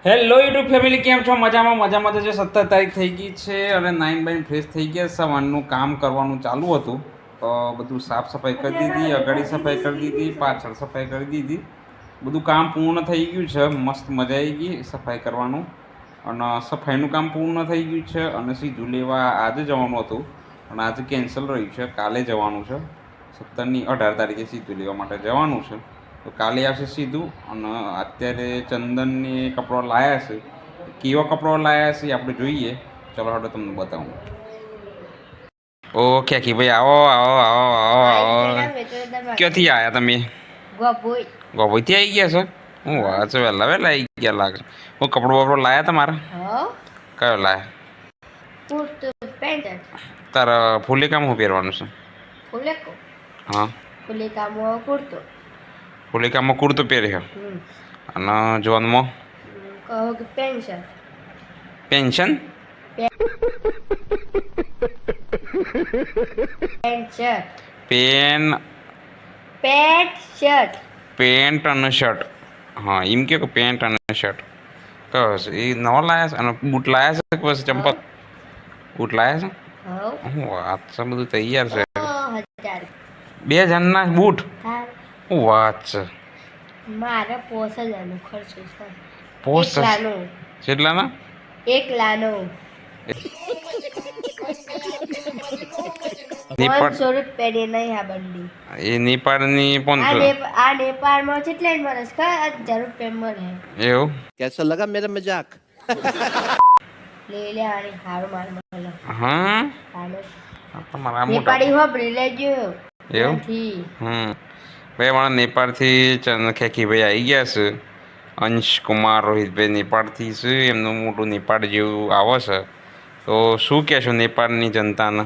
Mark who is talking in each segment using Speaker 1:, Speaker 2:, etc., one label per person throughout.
Speaker 1: Hello YouTube family, કેમ છો? મજામાં મજામાં તો જે 17 તારીખ થઈ ગઈ છે અને 9 બાઈન ફ્રેશ થઈ ગયા. સવારનું કામ કરવાનું ચાલુ હતું તો બધું સાફ સફાઈ કરી દીધી, અગાડી સફાઈ કરી દીધી, પાછળ સફાઈ કરી દીધી. બધું કામ પૂર્ણ થઈ ગયું છે. મસ્ત મજા આવી ગઈ સફાઈ કરવાનું અને સફાઈનું કામ પૂર્ણ થઈ ગયું છે. અને સીધું લેવા આજે જવાનું હતું પણ આજે કેન્સલ રહ્યું છે. કાલે જવાનું છે. 18 તારીખે સીધું લેવા માટે જવાનું છે. તો કાલે આવશે સીધું. અને અત્યારે ચંદનને કપડો લાવ્યા છે. કેવો કપડો લાવ્યા છે આપણે જોઈએ. ચલો હડો તમને બતાવું. ઓકે કી ભાઈ, આવો આવો આવો આવો આવો. ક્યાંથી આવ્યા તમે? ગોભોઈથી આવી ગયા છો? હું વાત છે, વહેલા વહેલા આવી ગયા લાગે. હું કપડો બપડો લાવ્યા તમારા? કયો લાયા? તારા ફૂલિકામાં શું પહેરવાનું છે? હા, ફૂલિકામાં કુર્તો પહેર્યો અને જોનમાં પેન્શન પેન પેન્ટ અને શર્ટ. હા, એમ કે પેન્ટ અને શર્ટ કયો છે એ નવા લાયા છે? અને બૂટ લાયા છે કે પછી ચંપલ? બૂટ લાયા છે? હું વાત છે, બધું તૈયાર છે. 2000 ના બૂટ? હું વાત છે.
Speaker 2: મારે 5000 ખર્ચો છે.
Speaker 1: પોસ્ટ કેટલાના?
Speaker 2: 1 લાનો
Speaker 1: નેપાળ
Speaker 2: 500 રૂપિયાની નહીં આ બંડી.
Speaker 1: એ નેપાળની 500.
Speaker 2: આ નેપાળમાં કેટલા વર્ષ કા 1000 રૂપિયા મળે.
Speaker 1: એવું
Speaker 3: कैसा लगा मेरा मजाक?
Speaker 2: લે લે આની હારું માર મળે.
Speaker 1: હા, તમારા મોટા
Speaker 2: નેપાળી હોબળી લેજો.
Speaker 1: એવું
Speaker 2: નથી.
Speaker 1: ભાઈ મારા નેપાળથી ખેકીભાઈ આવી ગયા છે. અંશ કુમાર રોહિતભાઈ નેપાળથી છે. એમનું મોટું નેપાળ જેવું આવે છે. તો શું કહેશો નેપાળની જનતાને?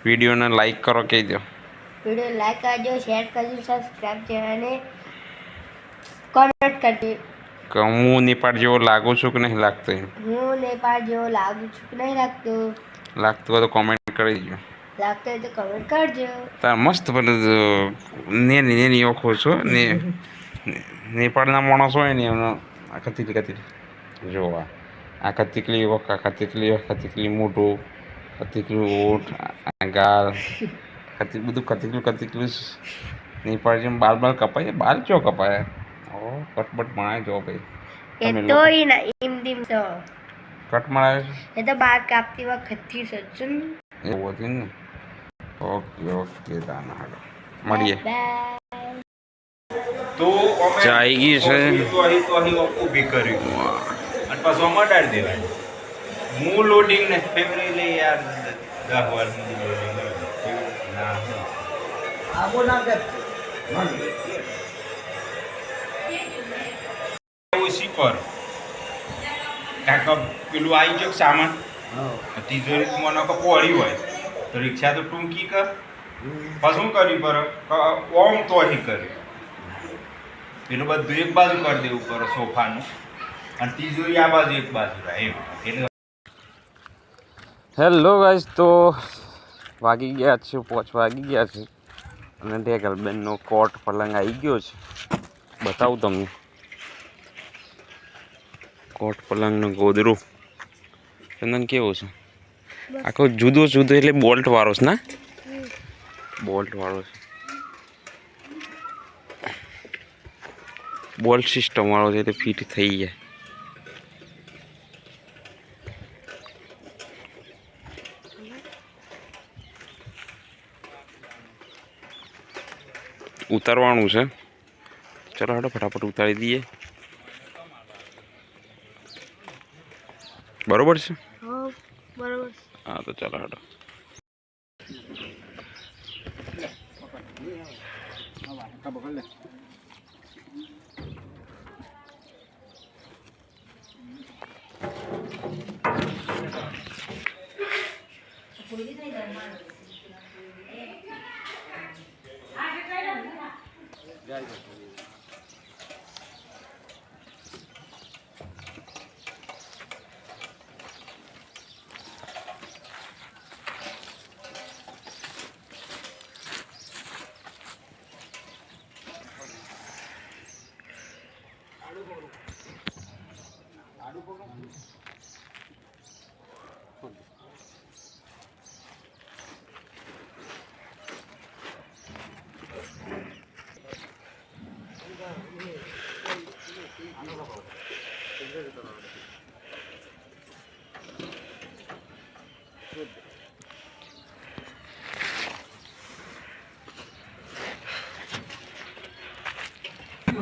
Speaker 1: વિડીયોને લાઈક કરો, કહી દો.
Speaker 2: વિડીયો લાઈક કરજો, શેર કરજો, સબસ્ક્રાઇબ છે અને કોમેન્ટ કરજો.
Speaker 1: કે હું નેપાળ જેવો લાગુ છું કે નહીં લાગતો?
Speaker 2: હું નેપાળ જેવો લાગુ છું કે નહીં લાગતો?
Speaker 1: લાગતું હોય તો કોમેન્ટ કરી દેજો.
Speaker 2: લાગતો હોય તો કમેન્ટ કરજો.
Speaker 1: તાર મસ્ત બધું નેની નેની ઓળખો છો ને. નેપાળના માણસો હોય ને એમનો આખા તીકલી જોવા, આખા તીકલી વખ, આખા તીકલી મોટું, તીકલું ઊંટ, ગાલ, બધું કતીકલું. નેપાળ જેમ બાલ કપાય, બાલ ચો કપાય. કટબટ મારે જો ભાઈ.
Speaker 2: એ તો હિન્દી તો
Speaker 1: કટ મારે
Speaker 2: એ તો બાર કાપતી વખતથી સચું
Speaker 1: એવું હતું ને. ઓકે દાના હાલો મળીએ.
Speaker 4: તો
Speaker 1: ચાઈ ગઈ છે
Speaker 4: તો અહીં ઊભી કર્યું અને પાછું આમાં ડાળી દેવાય. હું લોડિંગ ને ફેવરી લઈ યાર 10 વાર શીખર કાકા પેલું આવી ગયો સામાન તિજોરી મને પોળી હોય તો રિક્ષા તો ટૂંકી કર. પછી શું કર્યું પર ઓમ તો અહીં કર્યું. પેલું બધું એક બાજુ કરી દેવું પડે સોફાનું અને તિજોરી આ બાજુ એક બાજુ રહે એમ. એટલે
Speaker 1: હેલો ગાઈસ, તો વાગી ગયા છે 5 વાગી ગયા છે અને ઢેકલબેનનો કોટ પલંગ આવી ગયો છે. બતાવું તમને કોટ પલંગનું ગોદરું. ચંદન કેવો છે? આખો જુદો એટલે બોલ્ટ વાળો છે ને? બોલ્ટ વાળો છે, બોલ્ટ સિસ્ટમ વાળો છે એટલે ફિટ થઈ જાય. ઉતારવાનું છે. ચલો હાડો ફટાફટ ઉતારી દઈએ. બરોબર છે?
Speaker 2: બરોબર.
Speaker 1: હા તો ચાલો હાડો.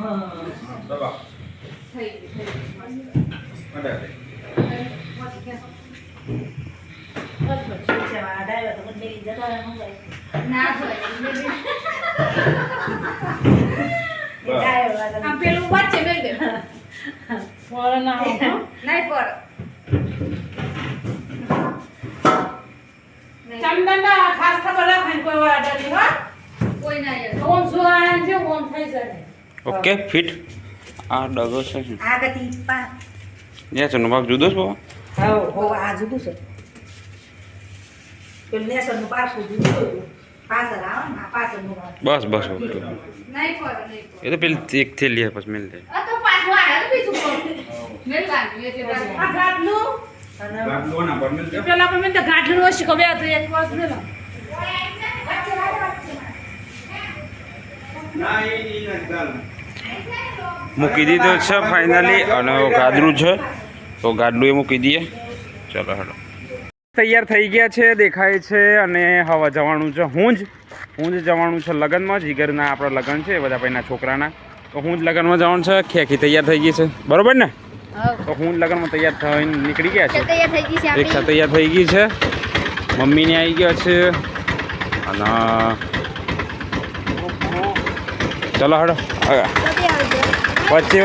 Speaker 4: દબાવ. અડાડે.
Speaker 2: આમ પેલું વચ્ચે મેલ દે
Speaker 3: ફળ ના હોય, હો.
Speaker 2: નહીં પર
Speaker 3: ચંદનના ખાસ ખબર રાખે ને કોઈ વાર અડાડી, હો.
Speaker 2: કોઈ ના યાર
Speaker 3: ઓમ સુવાળા છે, ઓમ થઈ જાય.
Speaker 1: ઓકે ફિટ આ ડગો છે શું
Speaker 2: આ ગતિ પા
Speaker 1: નેસરનો ભાગ જુદો છે બાબા
Speaker 3: હો આ જુદું છે. પેલું નેસરનું પાછું જુદું હતું. પાછળ આવે ને, આ પાછળનું આવે.
Speaker 1: બસ બસ ઓકે
Speaker 2: નહીં પર
Speaker 1: એ તો પેલી એક થેલી પછી મેલ દે
Speaker 2: આ તો પાછું આયા તો બીજું પર મેલ લાગ્યું એટલે
Speaker 3: આ ગાંઠનું અને
Speaker 4: ગાંઠ લો ના પર મેલ દો.
Speaker 3: પેલા પણ મેં તો ગાંઠનું ઓછી ખબર હતું, એક વર્ષ મેલો.
Speaker 4: ના એ નથી ચાલુ.
Speaker 1: મૂકી દીધો છે ફાઇનલી અને ગાદરું છે તો ગાદલું એ મૂકી દઈએ ચલો હેડો તૈયાર થઈ ગયા છે દેખાય છે અને હવે જવાનું છે હુંજ જવાનું છે લગ્નમાં જીગરના આપણા લગ્ન છે બધા ભાઈના છોકરાના તો હુંજ લગ્નમાં જવાનું છે ખેખી તૈયાર થઈ ગઈ છે બરોબર ને તો હુંજ લગ્નમાં તૈયાર થઈને નીકળી ગયા છે
Speaker 2: તૈયાર થઈ ગઈ છે
Speaker 1: રિક્ષા તૈયાર થઈ ગઈ છે મમ્મીને આવી ગયા છે અને ચલો હેડો વચ્ચે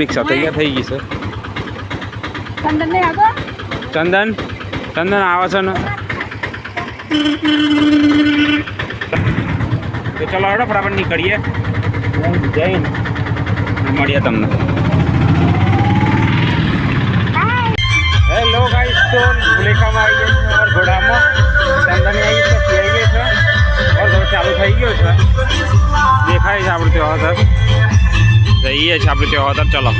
Speaker 1: રિક્ષા તૈયાર થઈ ગઈ છે
Speaker 3: ચંદન ને આગળ
Speaker 1: ચંદન આવે છે ને તો ચલો હેડો ફટાફટ નીકળીએ જઈને મળીએ તમને હેલો ગાઈસ તો ભૂલેખામાં આવી ગયા છે और ઘોડામાં ચંદન આવી છે પી આવી છે और ઘોડો ચાલુ થઈ ગયો છે દેખાય છે આપણે ત્યાં તરફ જઈએ છીએ આપણે ત્યાં તરફ ચલો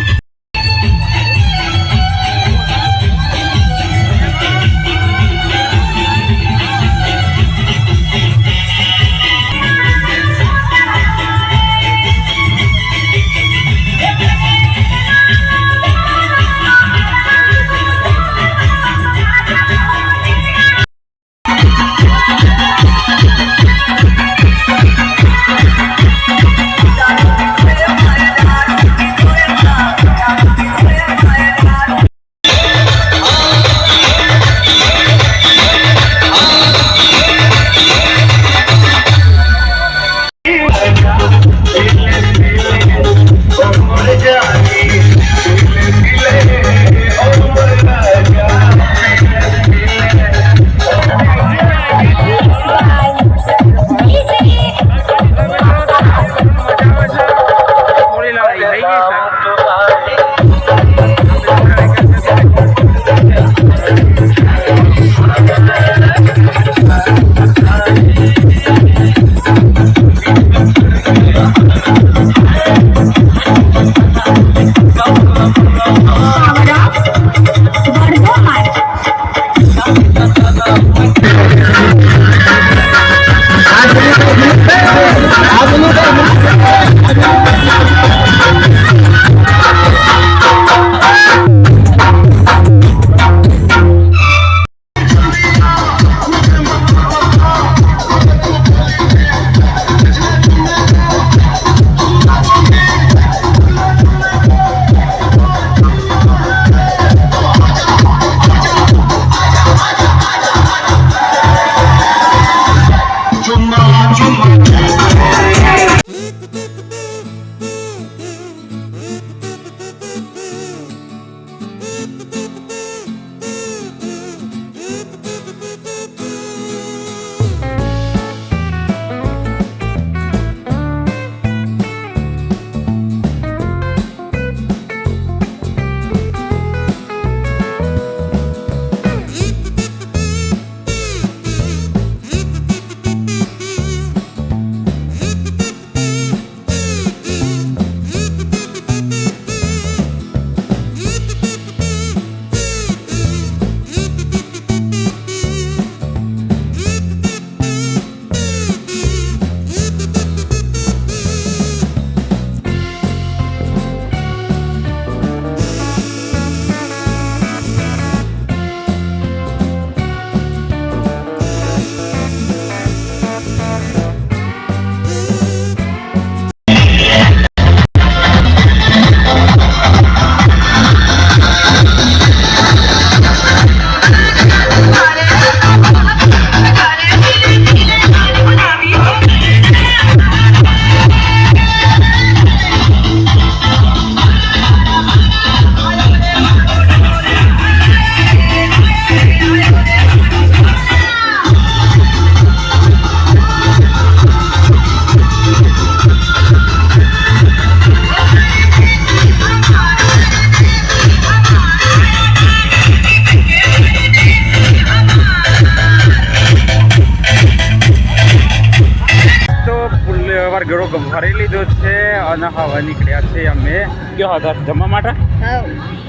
Speaker 1: વરઘોડો ભરી લીધો છે અને હવે નીકળ્યા છે અમે કયો હતા જમવા માટે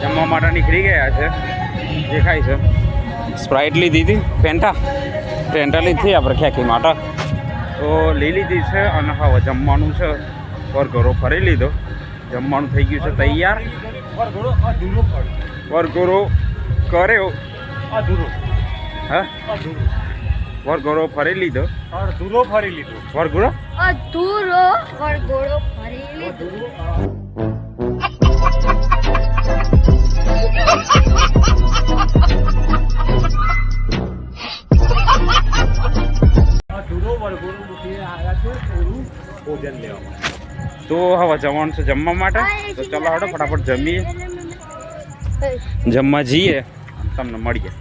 Speaker 1: જમવા માટે નીકળી ગયા છે દેખાય છે સ્પ્રાઇટ લીધી હતી ફેન્ટા લીધી આપણે ખેંકી માટે તો લઈ લીધી છે અને હવે જમવાનું છે વરઘોડો ફરી લીધો જમવાનું થઈ ગયું છે તૈયાર વરઘોડો કર્યો હા વરઘોડો ફરી લીધો વરઘોડો ફરી લીધો તો હવે જવાનું છે જમવા માટે તો ચાલો હડો ફટાફટ જમીએ જમવા જઈએ તમને મળીએ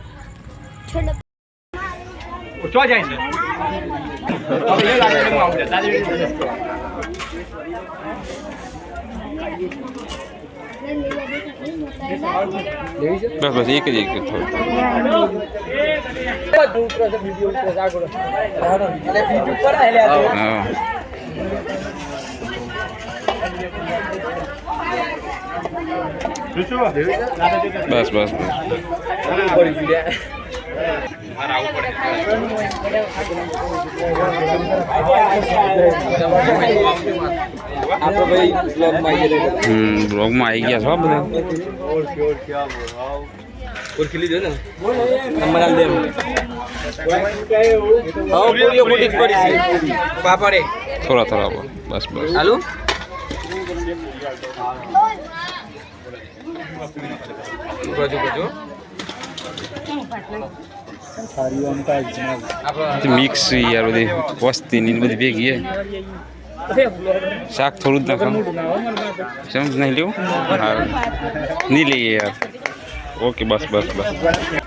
Speaker 1: બસ એક જ બસ બ્લોગમાં આવી ગયા છો બધા થોડા બસ હાલો મિક્સ યાર બધી વસ્તીની બધી ભેગી શાક થોડું જ નાખો સમજ નહીં લેવું હા નહીં લઈએ યાર ઓકે બસ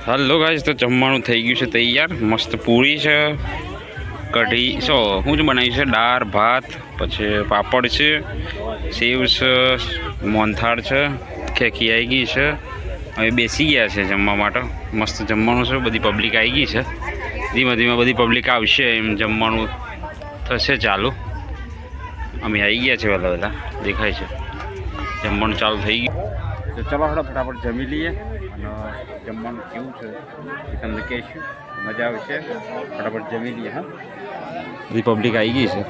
Speaker 1: હાલો ગાઈસ તો જમવાનું થઈ ગયું છે તૈયાર મસ્ત પૂરી છે કઢી હું જ બનાવી છે દાળ ભાત પછી પાપડ છે સેવ છે મોહનથાળ છે ખેખી આવી ગઈ છે હવે બેસી ગયા છે જમવા માટે મસ્ત જમવાનું છે બધી પબ્લિક આવી ગઈ છે ધીમે ધીમે બધી પબ્લિક આવશે એમ જમવાનું થશે ચાલુ અમે આવી ગયા છે વહેલા દેખાય છે જમવાનું ચાલુ થઈ ગયું તો ચલો ફટાફટ જમી લઈએ અને જમવાનું કેવું છે એ તમને કહીશું મજા આવશે ફટાફટ જમી લઈએ હા બધી પબ્લિક આવી ગઈ છે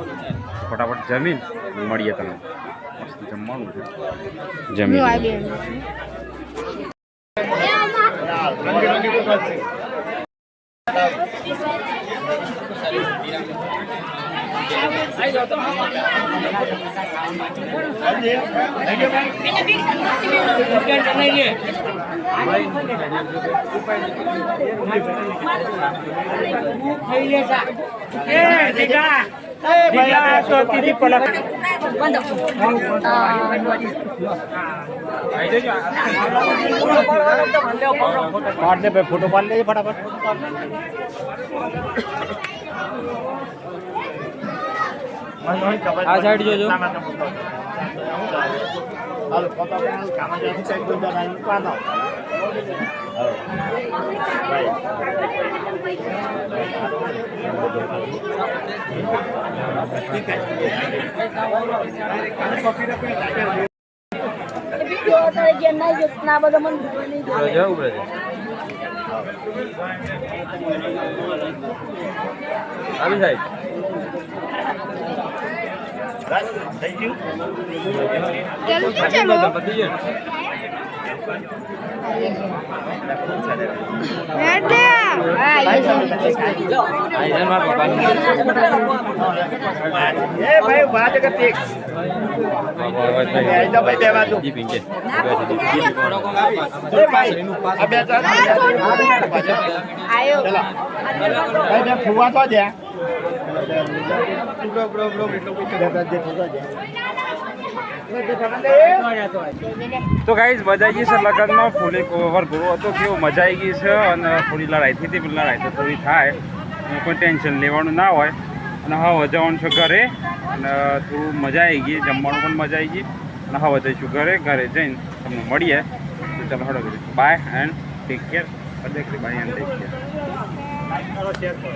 Speaker 1: ફટાફટ જમીન મળીએ તમને મસ્ત જમવાનું છે જમી
Speaker 5: फोटो पाल ले फटाफट आ साइड जो जितना बड़ा मन अभी साइड थैंक यू चलो भाई बात करते फुवा तो दे
Speaker 1: તો ગાઈઝ મજા આવી ગઈ છે લગ્નમાં ફૂલે વરઘોડો હતો કેવો મજા આવી ગઈ છે અને થોડી લડાઈ થઈ હતી પણ લડાઈ તો થોડી થાય કોઈ ટેન્શન લેવાનું ના હોય અને હવે જવાનું છે ઘરે અને થોડું મજા આવી ગઈ જમવાનું પણ મજા આવી ગઈ અને હવે જઈશું ઘરે જઈને તમને મળીએ તો ચાલો હળો bye and take care bye and take care